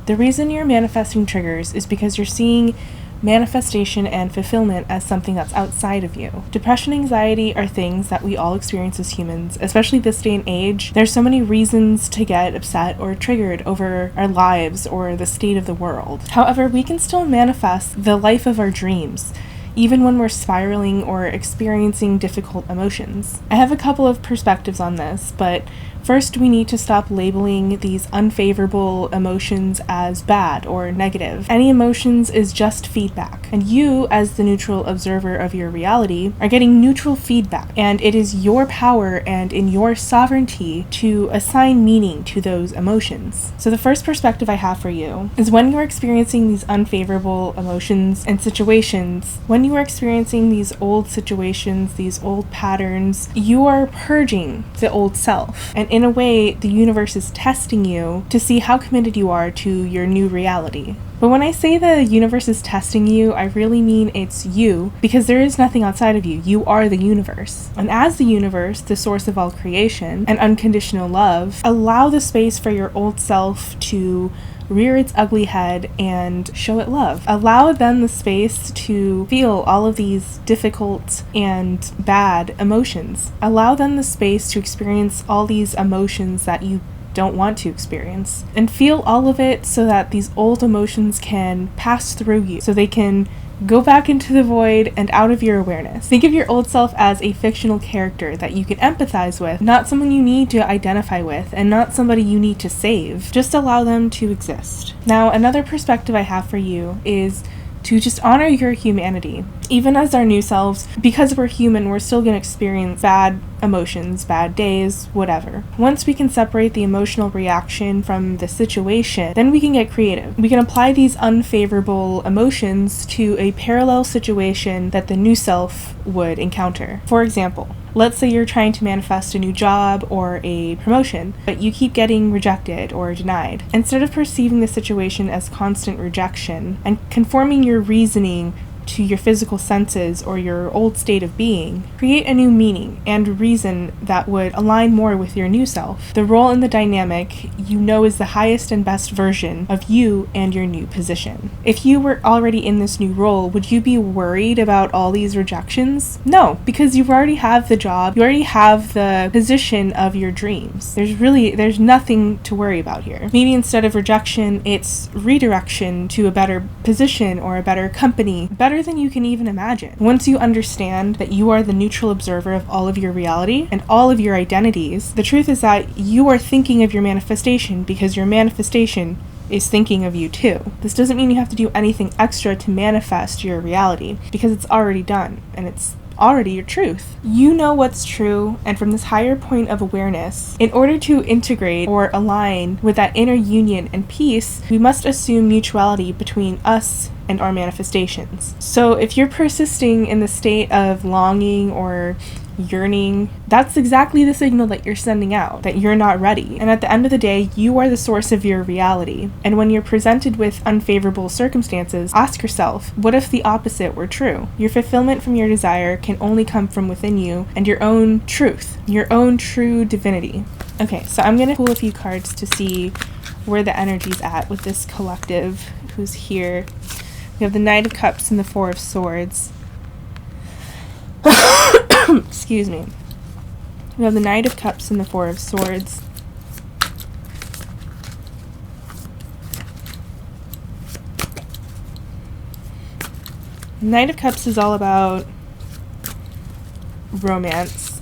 The reason you're manifesting triggers is because you're seeing manifestation and fulfillment as something that's outside of you. Depression and anxiety are things that we all experience as humans, especially this day and age. There's so many reasons to get upset or triggered over our lives or the state of the world. However, we can still manifest the life of our dreams, even when we're spiraling or experiencing difficult emotions. I have a couple of perspectives on this, but first, we need to stop labeling these unfavorable emotions as bad or negative. Any emotions is just feedback, and you, as the neutral observer of your reality, are getting neutral feedback, and it is your power and in your sovereignty to assign meaning to those emotions. So the first perspective I have for you is when you're experiencing these unfavorable emotions and situations, when you are experiencing these old situations, these old patterns, you are purging the old self. And in a way, the universe is testing you to see how committed you are to your new reality. But when I say the universe is testing you, I really mean it's you, because there is nothing outside of you. You are the universe. And as the universe, the source of all creation and unconditional love, allow the space for your old self to rear its ugly head and show it love. Allow them the space to feel all of these difficult and bad emotions. Allow them the space to experience all these emotions that you don't want to experience. And feel all of it so that these old emotions can pass through you, so they can go back into the void and out of your awareness. Think of your old self as a fictional character that you can empathize with, not someone you need to identify with, and not somebody you need to save. Just allow them to exist. Now, another perspective I have for you is to just honor your humanity. Even as our new selves, because we're human, we're still going to experience bad emotions, bad days, whatever. Once we can separate the emotional reaction from the situation, then we can get creative. We can apply these unfavorable emotions to a parallel situation that the new self would encounter. For example, let's say you're trying to manifest a new job or a promotion, but you keep getting rejected or denied. Instead of perceiving the situation as constant rejection and conforming your reasoning to your physical senses or your old state of being, create a new meaning and reason that would align more with your new self. The role in the dynamic you know is the highest and best version of you and your new position. If you were already in this new role, would you be worried about all these rejections? No, because you already have the job, you already have the position of your dreams. There's nothing to worry about here. Maybe instead of rejection, it's redirection to a better position or a better company, better than you can even imagine. Once you understand that you are the neutral observer of all of your reality and all of your identities, the truth is that you are thinking of your manifestation because your manifestation is thinking of you too. This doesn't mean you have to do anything extra to manifest your reality, because it's already done and it's already your truth. You know what's true, and from this higher point of awareness, in order to integrate or align with that inner union and peace, we must assume mutuality between us and our manifestations. So if you're persisting in the state of longing or yearning, that's exactly the signal that you're sending out, that you're not ready. And at the end of the day, you are the source of your reality. And when you're presented with unfavorable circumstances, ask yourself, what if the opposite were true? Your fulfillment from your desire can only come from within you and your own truth, your own true divinity. Okay, so I'm going to pull a few cards to see where the energy's at with this collective who's here. We have the Knight of Cups and the Four of Swords. Excuse me. We have the Knight of Cups and the Four of Swords. Knight of Cups is all about romance.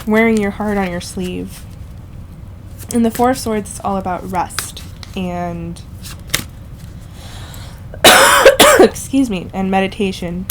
Wearing your heart on your sleeve. And the Four of Swords is all about rest and excuse me, and meditation.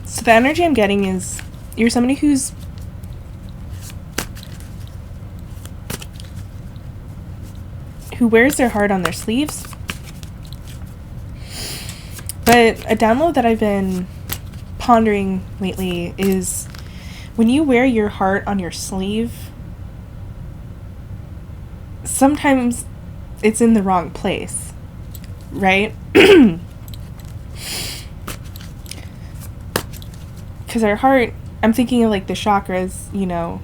So the energy I'm getting is you're somebody who wears their heart on their sleeves. But a download that I've been pondering lately is When you wear your heart on your sleeve, sometimes it's in the wrong place, right? Because our heart, I'm thinking of like the chakras, you know,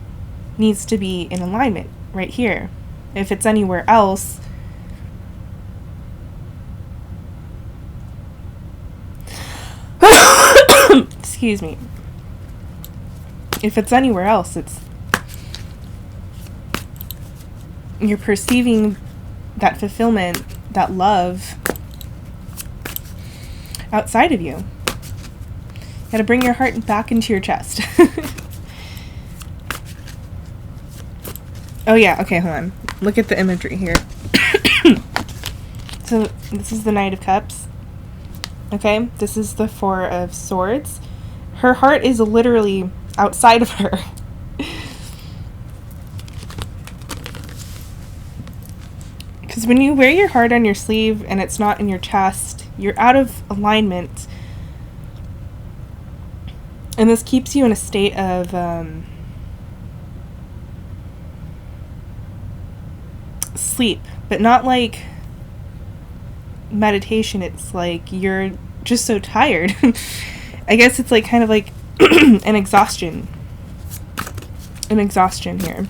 needs to be in alignment right here. If it's anywhere else, excuse me. If it's anywhere else, you're perceiving that fulfillment, that love outside of you. You gotta bring your heart back into your chest. Oh yeah, okay, hold on. Look at the imagery here. So this is the Knight of Cups. Okay, this is the Four of Swords. Her heart is literally outside of her. Because when you wear your heart on your sleeve and it's not in your chest, you're out of alignment. And this keeps you in a state of sleep, but not like meditation. It's like you're just so tired. I guess it's like kind of like an exhaustion here.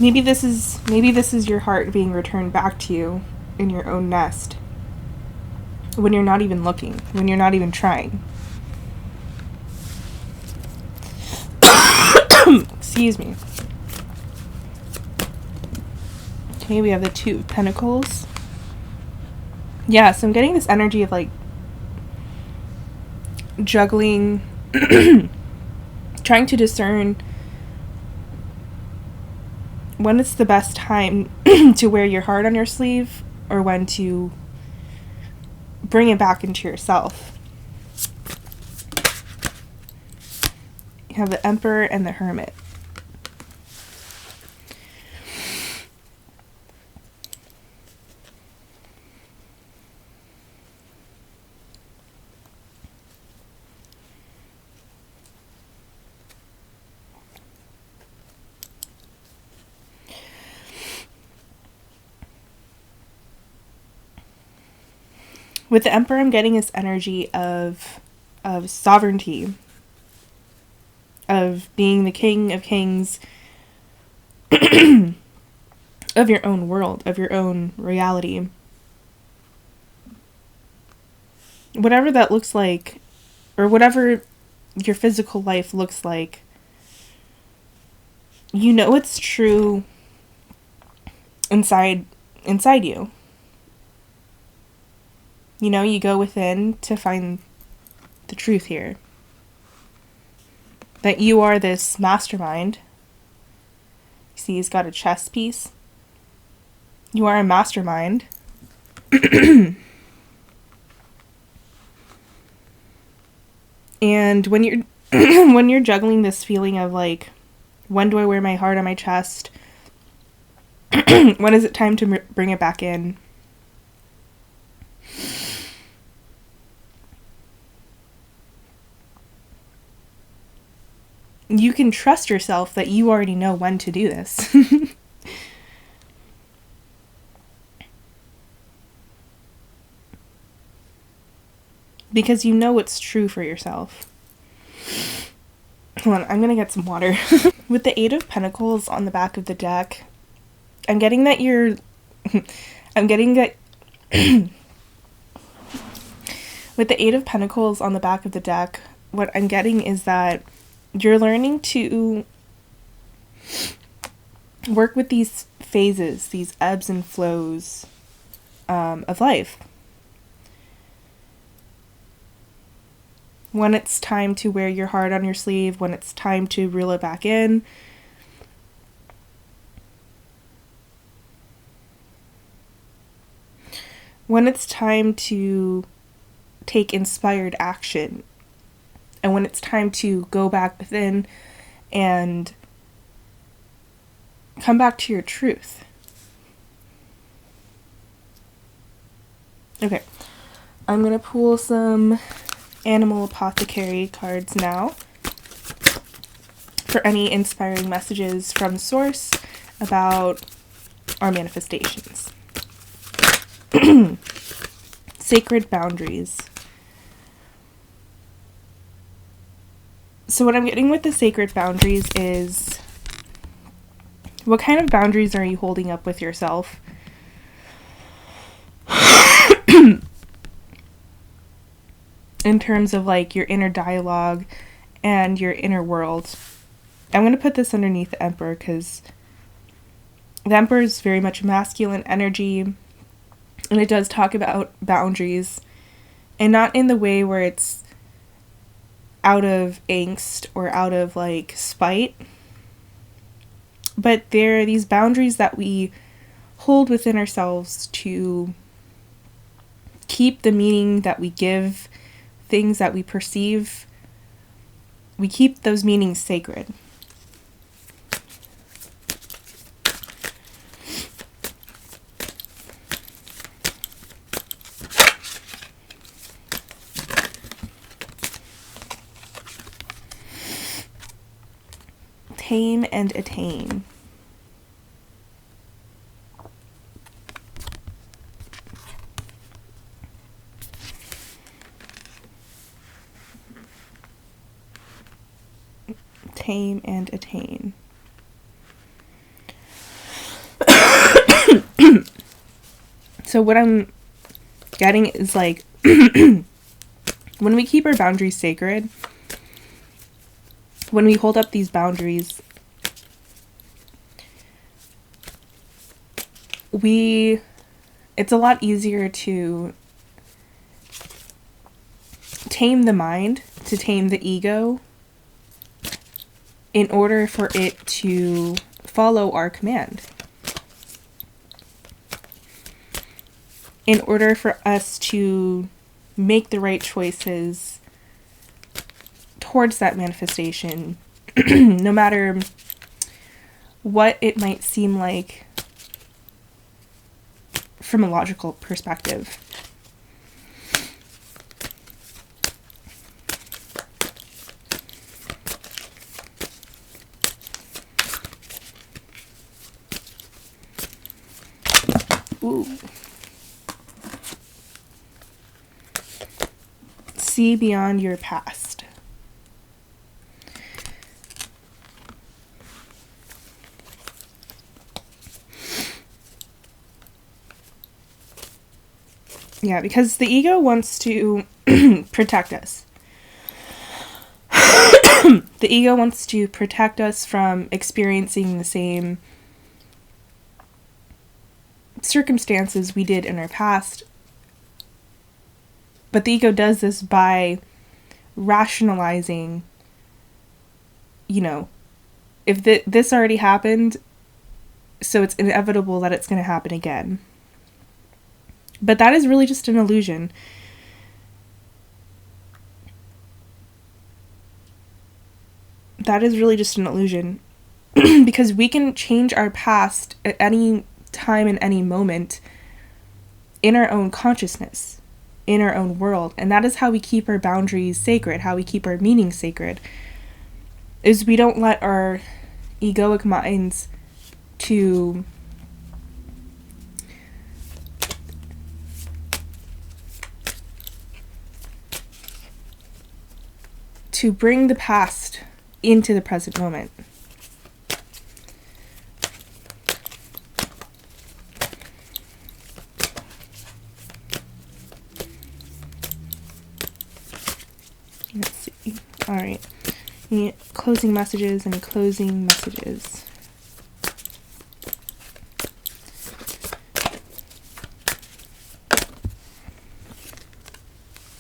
Maybe this is your heart being returned back to you in your own nest when you're not even looking, when you're not even trying. Excuse me. Okay, we have the Two of Pentacles. Yeah, so I'm getting this energy of like juggling, trying to discern when it's the best time to wear your heart on your sleeve or when to bring it back into yourself. You have the Emperor and the Hermit. With the Emperor, I'm getting this energy of sovereignty, of being the king of kings, of your own world, of your own reality. Whatever that looks like, or whatever your physical life looks like, you know it's true inside you. You know, you go within to find the truth here. That you are this mastermind. See, he's got a chess piece. You are a mastermind. And when you're when you're juggling this feeling of like, when do I wear my heart on my chest? When is it time to bring it back in? You can trust yourself that you already know when to do this. Because you know what's true for yourself. Hold on, I'm gonna get some water. With the Eight of Pentacles on the back of the deck, I'm getting that with the Eight of Pentacles on the back of the deck, what I'm getting is that you're learning to work with these phases, these ebbs and flows of life. When it's time to wear your heart on your sleeve, when it's time to reel it back in. When it's time to take inspired action. And when it's time to go back within and come back to your truth. Okay, I'm going to pull some Animal Apothecary cards now for any inspiring messages from Source about our manifestations. Sacred boundaries. So what I'm getting with the sacred boundaries is, what kind of boundaries are you holding up with yourself? In terms of like your inner dialogue and your inner world. I'm going to put this underneath the Emperor because the Emperor is very much masculine energy, and it does talk about boundaries, and not in the way where it's out of angst or out of like spite, but there are these boundaries that we hold within ourselves to keep the meaning that we give things that we perceive. We keep those meanings sacred. Tame and attain. Tame and attain. So what I'm getting is like, when we keep our boundaries sacred, when we hold up these boundaries, it's a lot easier to tame the mind, to tame the ego, in order for it to follow our command. In order for us to make the right choices towards that manifestation, no matter what it might seem like from a logical perspective. Ooh. See beyond your past. Yeah, because the ego wants to protect us. The ego wants to protect us from experiencing the same circumstances we did in our past. But the ego does this by rationalizing, if this already happened, so it's inevitable that it's going to happen again. But that is really just an illusion. That is really just an illusion. Because we can change our past at any time in any moment in our own consciousness, in our own world. And that is how we keep our boundaries sacred, how we keep our meaning sacred, is we don't let our egoic minds to bring the past into the present moment. Let's see. All right. Any closing messages? Any closing messages?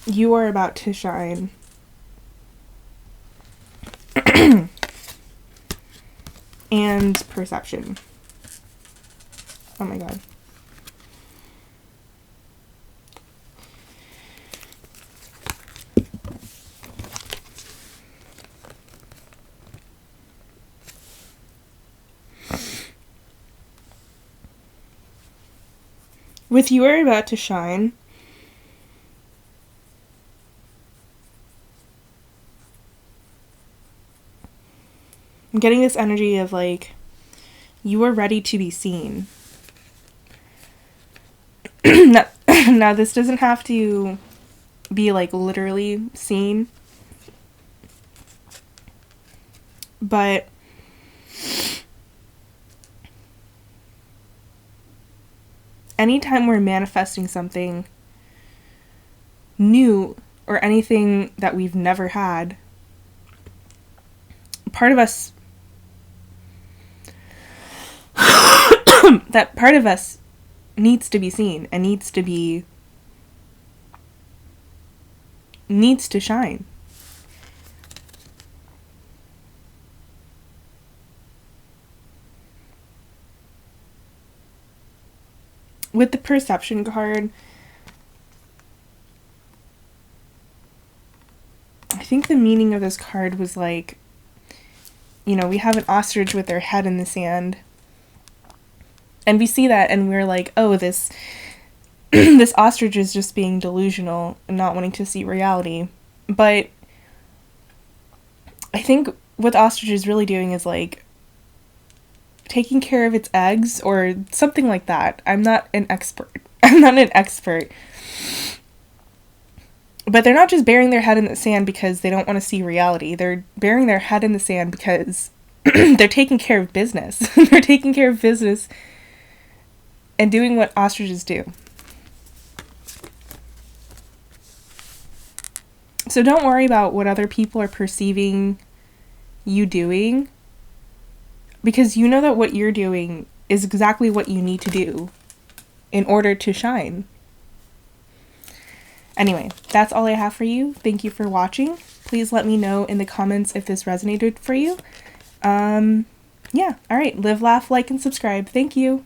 You are about to shine. And perception. Oh my god. With you are about to shine, I'm getting this energy of like, you are ready to be seen. Now, this doesn't have to be like literally seen, but anytime we're manifesting something new or anything that we've never had, part of us that part of us needs to be seen and needs to shine. With the perception card, I think the meaning of this card was like, you know, we have an ostrich with their head in the sand. And we see that and we're like, oh, this this ostrich is just being delusional and not wanting to see reality. But I think what the ostrich is really doing is like taking care of its eggs or something like that. I'm not an expert. But they're not just burying their head in the sand because they don't want to see reality. They're burying their head in the sand because they're taking care of business. They're taking care of business and doing what ostriches do. So don't worry about what other people are perceiving you doing, because you know that what you're doing is exactly what you need to do in order to shine. Anyway, that's all I have for you. Thank you for watching. Please let me know in the comments if this resonated for you. Yeah, all right. Live, laugh, like, and subscribe. Thank you.